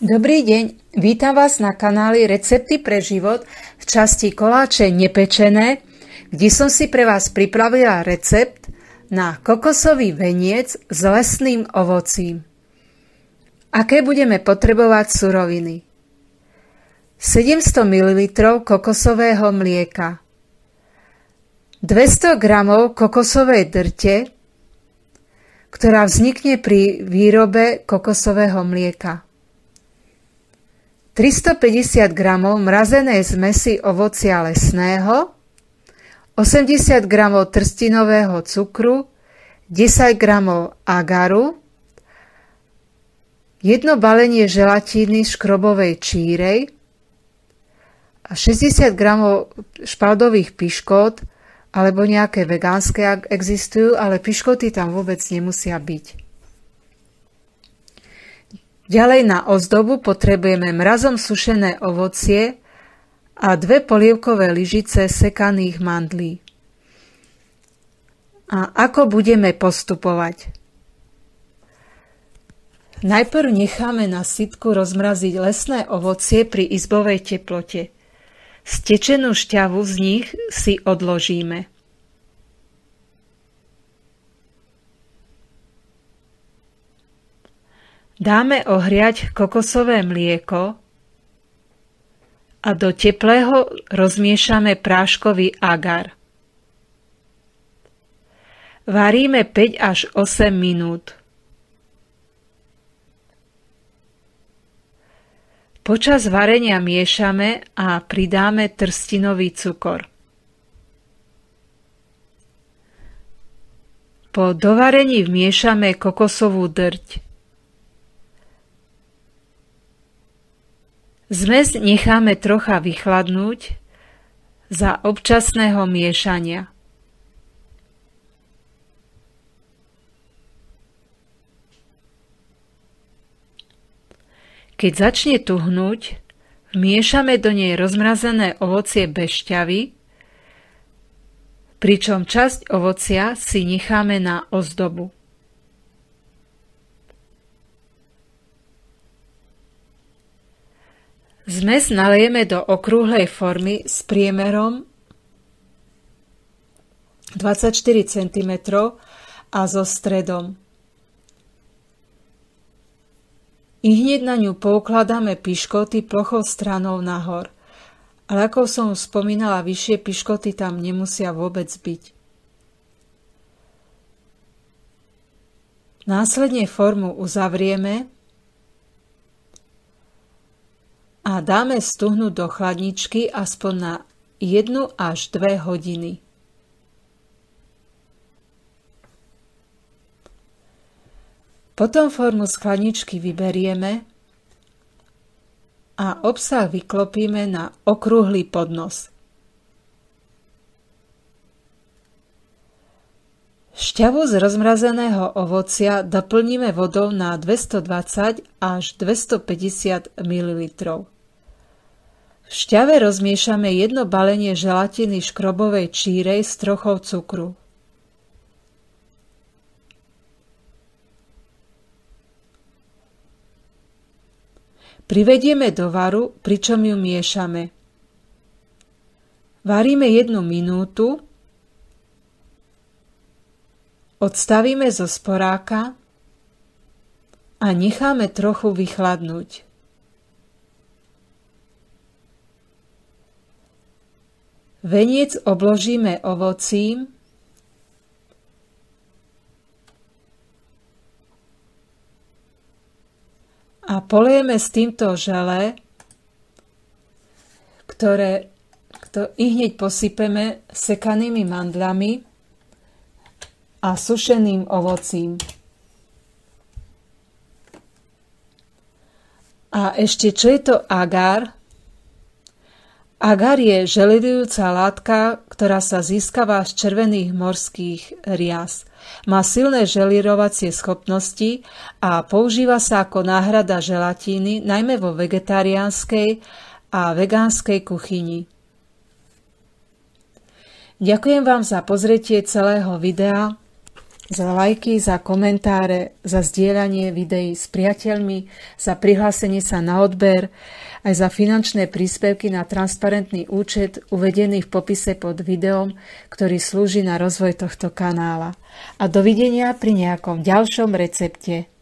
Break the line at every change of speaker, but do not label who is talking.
Dobrý deň, vítam vás na kanáli Recepty pre život v časti koláče nepečené, kde som si pre vás pripravila recept na kokosový veniec s lesným ovocím. Aké budeme potrebovať suroviny? 700 ml kokosového mlieka, 200 g kokosovej drte, ktorá vznikne pri výrobe kokosového mlieka, 350 g mrazenej zmesi ovocia lesného, 80 g trstinového cukru, 10 g agaru, 1 balenie želatíny škrobovej čírej a 60 g špaldových piškót alebo nejaké vegánske, ak existujú, ale piškoty tam vôbec nemusia byť. Ďalej na ozdobu potrebujeme mrazom sušené ovocie a 2 polievkové lyžice sekaných mandlí. A ako budeme postupovať? Najprv necháme na sytku rozmraziť lesné ovocie pri izbovej teplote. Stečenú šťavu z nich si odložíme. Dáme ohriať kokosové mlieko a do teplého rozmiešame práškový agar. Varíme 5 až 8 minút. Počas varenia miešame a pridáme trstinový cukor. Po dovarení vmiešame kokosovú drť. Zmes necháme trocha vychladnúť za občasného miešania. Keď začne tuhnúť, vmiešame do nej rozmrazené ovocie bez šťavy, pričom časť ovocia si necháme na ozdobu. Zmes naliejeme do okrúhlej formy s priemerom 24 cm a so stredom. I hneď na ňu poukladáme piškoty plochou stranou nahor. Ale ako som spomínala vyššie, piškoty tam nemusia vôbec byť. Následne formu uzavrieme a dáme stuhnúť do chladničky aspoň na 1 až 2 hodiny. Potom formu z chladničky vyberieme a obsah vyklopíme na okrúhly podnos. Šťavu z rozmrazeného ovocia doplníme vodou na 220 až 250 ml. V šťave rozmiešame 1 balenie želatiny škrobovej čírej s trochou cukru. Privedieme do varu, pričom ju miešame. Varíme 1 minútu, odstavíme zo sporáka a necháme trochu vychladnúť. Veniec obložíme ovocím a polejeme s týmto želé, ktoré ihneď posypeme sekanými mandľami a sušeným ovocím. A ešte, čo je to agar? Agar je želirujúca látka, ktorá sa získava z červených morských rias. Má silné želirovacie schopnosti a používa sa ako náhrada želatíny, najmä vo vegetariánskej a vegánskej kuchyni. Ďakujem vám za pozretie celého videa za lajky, za komentáre, za zdieľanie videí s priateľmi, za prihlásenie sa na odber, aj za finančné príspevky na transparentný účet uvedený v popise pod videom, ktorý slúži na rozvoj tohto kanála. A dovidenia pri nejakom ďalšom recepte.